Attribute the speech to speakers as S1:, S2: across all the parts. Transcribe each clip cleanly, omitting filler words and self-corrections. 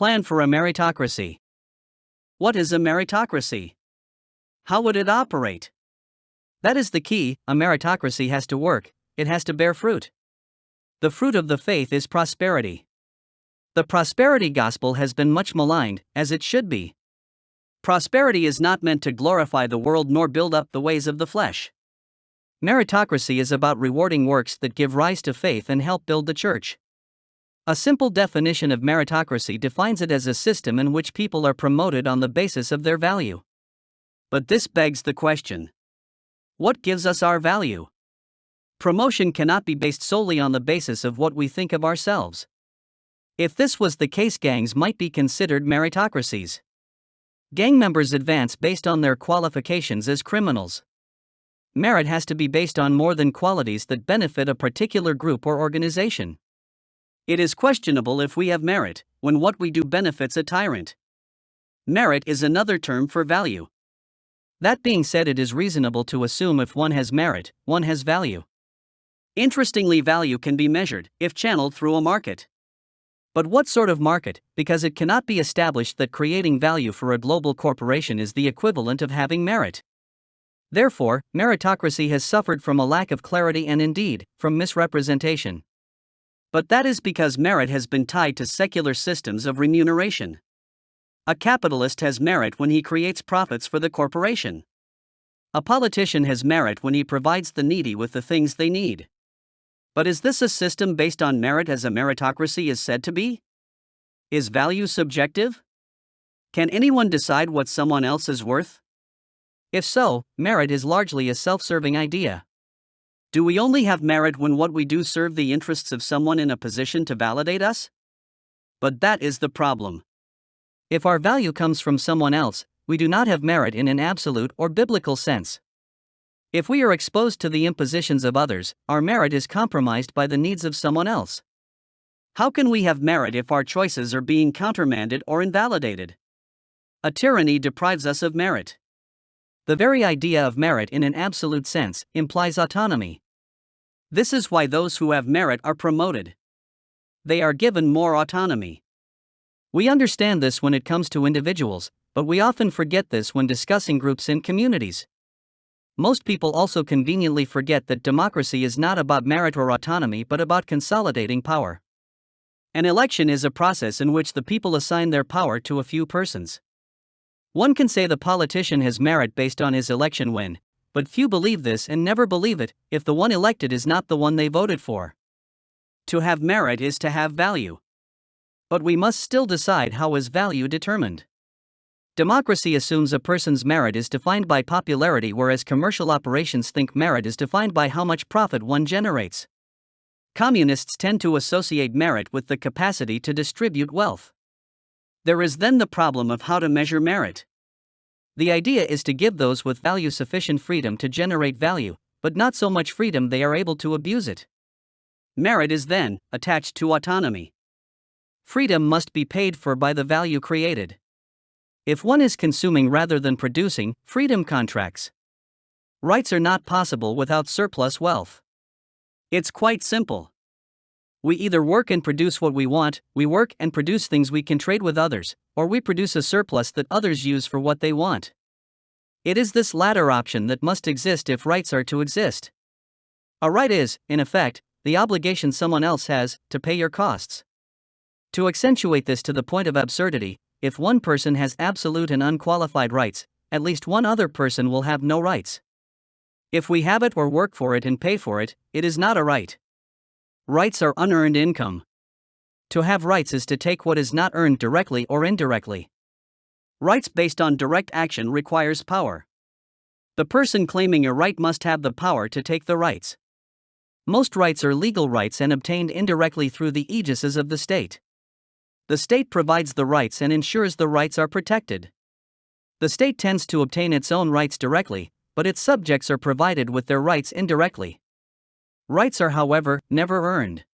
S1: plan for a meritocracy. What is a meritocracy? How would it operate? That is the key. A meritocracy has to work, it has to bear fruit. The fruit of the faith is prosperity. The prosperity gospel has been much maligned, as it should be. Prosperity is not meant to glorify the world nor build up the ways of the flesh. Meritocracy is about rewarding works that give rise to faith and help build the church. A simple definition of meritocracy defines it as a system in which people are promoted on the basis of their value. But this begs the question: what gives us our value? Promotion cannot be based solely on the basis of what we think of ourselves. If this was the case, gangs might be considered meritocracies. Gang members advance based on their qualifications as criminals. Merit has to be based on more than qualities that benefit a particular group or organization. It is questionable if we have merit when what we do benefits a tyrant. Merit is another term for value. That being said, it is reasonable to assume if one has merit, one has value. Interestingly, value can be measured if channeled through a market. But what sort of market? Because it cannot be established that creating value for a global corporation is the equivalent of having merit. Therefore, meritocracy has suffered from a lack of clarity and indeed, from misrepresentation. But that is because merit has been tied to secular systems of remuneration. A capitalist has merit when he creates profits for the corporation. A politician has merit when he provides the needy with the things they need. But is this a system based on merit as a meritocracy is said to be? Is value subjective? Can anyone decide what someone else is worth? If so, merit is largely a self-serving idea. Do we only have merit when what we do serve the interests of someone in a position to validate us? But that is the problem. If our value comes from someone else, we do not have merit in an absolute or biblical sense. If we are exposed to the impositions of others, our merit is compromised by the needs of someone else. How can we have merit if our choices are being countermanded or invalidated? A tyranny deprives us of merit. The very idea of merit in an absolute sense implies autonomy. This is why those who have merit are promoted. They are given more autonomy. We understand this when it comes to individuals, but we often forget this when discussing groups and communities. Most people also conveniently forget that democracy is not about merit or autonomy but about consolidating power. An election is a process in which the people assign their power to a few persons. One can say the politician has merit based on his election win, but few believe this and never believe it if the one elected is not the one they voted for. To have merit is to have value. But we must still decide how is value determined. Democracy assumes a person's merit is defined by popularity, whereas commercial operations think merit is defined by how much profit one generates. Communists tend to associate merit with the capacity to distribute wealth. There is then the problem of how to measure merit. The idea is to give those with value sufficient freedom to generate value, but not so much freedom they are able to abuse it. Merit is then attached to autonomy. Freedom must be paid for by the value created. If one is consuming rather than producing, freedom contracts. Rights are not possible without surplus wealth. It's quite simple. We either work and produce what we want, we work and produce things we can trade with others, or we produce a surplus that others use for what they want. It is this latter option that must exist if rights are to exist. A right is, in effect, the obligation someone else has to pay your costs. To accentuate this to the point of absurdity, if one person has absolute and unqualified rights, at least one other person will have no rights. If we have it or work for it and pay for it, it is not a right. Rights are unearned income. To have rights is to take what is not earned directly or indirectly. Rights based on direct action requires power. The person claiming a right must have the power to take the rights. Most rights are legal rights and obtained indirectly through the aegises of the state. The state provides the rights and ensures the rights are protected. The state tends to obtain its own rights directly, but its subjects are provided with their rights indirectly. Rights are, however, never earned.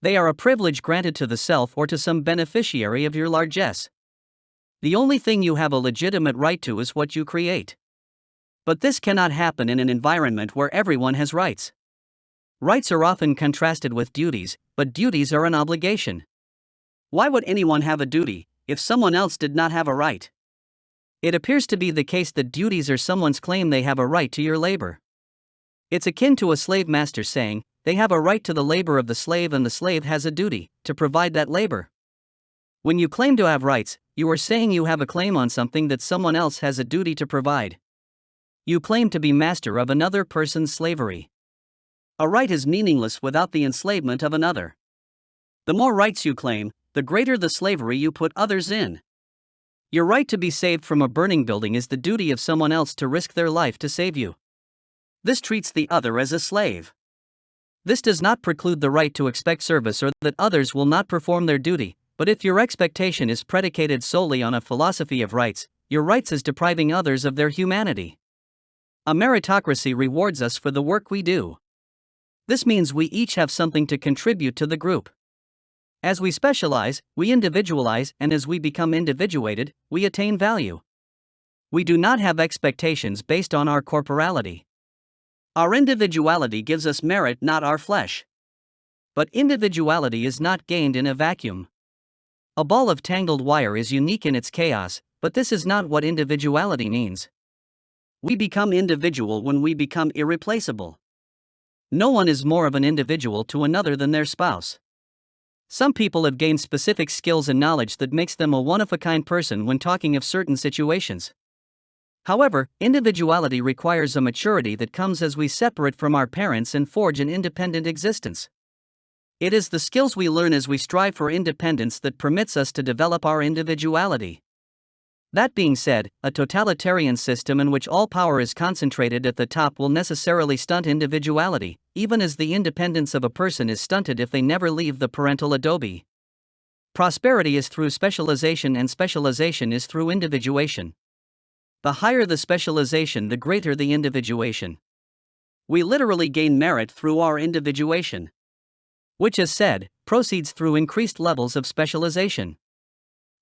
S1: They are a privilege granted to the self or to some beneficiary of your largesse. The only thing you have a legitimate right to is what you create. But this cannot happen in an environment where everyone has rights. Rights are often contrasted with duties, but duties are an obligation. Why would anyone have a duty if someone else did not have a right? It appears to be the case that duties are someone's claim they have a right to your labor. It's akin to a slave master saying, they have a right to the labor of the slave and the slave has a duty to provide that labor. When you claim to have rights, you are saying you have a claim on something that someone else has a duty to provide. You claim to be master of another person's slavery. A right is meaningless without the enslavement of another. The more rights you claim, the greater the slavery you put others in. Your right to be saved from a burning building is the duty of someone else to risk their life to save you. This treats the other as a slave. This does not preclude the right to expect service or that others will not perform their duty, but if your expectation is predicated solely on a philosophy of rights, your rights is depriving others of their humanity. A meritocracy rewards us for the work we do. This means we each have something to contribute to the group. As we specialize, we individualize, and as we become individuated, we attain value. We do not have expectations based on our corporality. Our individuality gives us merit, not our flesh. But individuality is not gained in a vacuum. A ball of tangled wire is unique in its chaos, but this is not what individuality means. We become individual when we become irreplaceable. No one is more of an individual to another than their spouse. Some people have gained specific skills and knowledge that makes them a one-of-a-kind person when talking of certain situations. However, individuality requires a maturity that comes as we separate from our parents and forge an independent existence. It is the skills we learn as we strive for independence that permits us to develop our individuality. That being said, a totalitarian system in which all power is concentrated at the top will necessarily stunt individuality, even as the independence of a person is stunted if they never leave the parental adobe. Prosperity is through specialization and specialization is through individuation. The higher the specialization, the greater the individuation. We literally gain merit through our individuation, which, as said, proceeds through increased levels of specialization.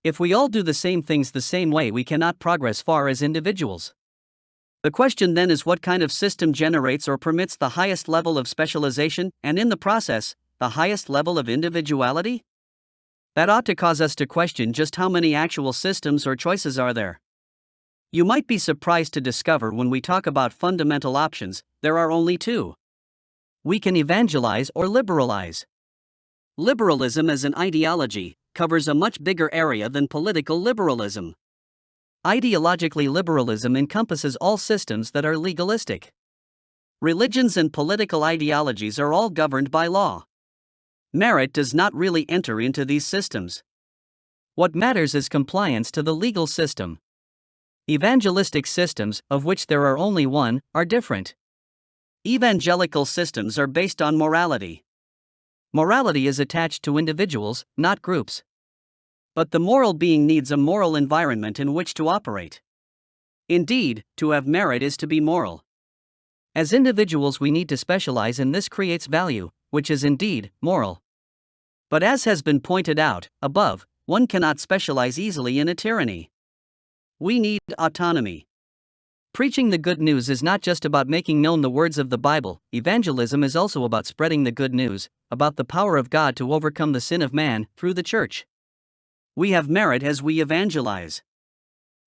S1: If we all do the same things the same way, we cannot progress far as individuals. The question then is, what kind of system generates or permits the highest level of specialization, and in the process, the highest level of individuality? That ought to cause us to question just how many actual systems or choices are there. You might be surprised to discover when we talk about fundamental options, there are only two. We can evangelize or liberalize. Liberalism as an ideology covers a much bigger area than political liberalism. Ideologically, liberalism encompasses all systems that are legalistic. Religions and political ideologies are all governed by law. Merit does not really enter into these systems. What matters is compliance to the legal system. Evangelistic systems, of which there are only one, are different. Evangelical systems are based on morality. Morality is attached to individuals, not groups. But the moral being needs a moral environment in which to operate. Indeed, to have merit is to be moral. As individuals, we need to specialize, and this creates value, which is indeed moral. But as has been pointed out above, one cannot specialize easily in a tyranny. We need autonomy. Preaching the good news is not just about making known the words of the Bible. Evangelism is also about spreading the good news, about the power of God to overcome the sin of man, through the church. We have merit as we evangelize.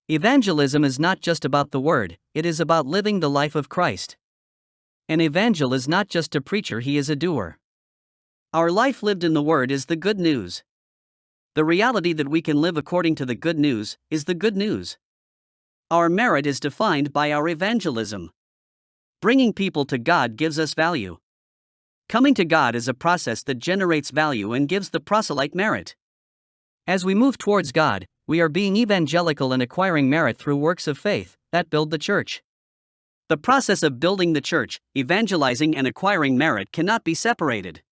S1: Evangelism is not just about the word, it is about living the life of Christ. An evangel is not just a preacher, he is a doer. Our life lived in the word is the good news. The reality that we can live according to the good news is the good news. Our merit is defined by our evangelism. Bringing people to God gives us value. Coming to God is a process that generates value and gives the proselyte merit. As we move towards God, we are being evangelical and acquiring merit through works of faith that build the church. The process of building the church, evangelizing, and acquiring merit cannot be separated.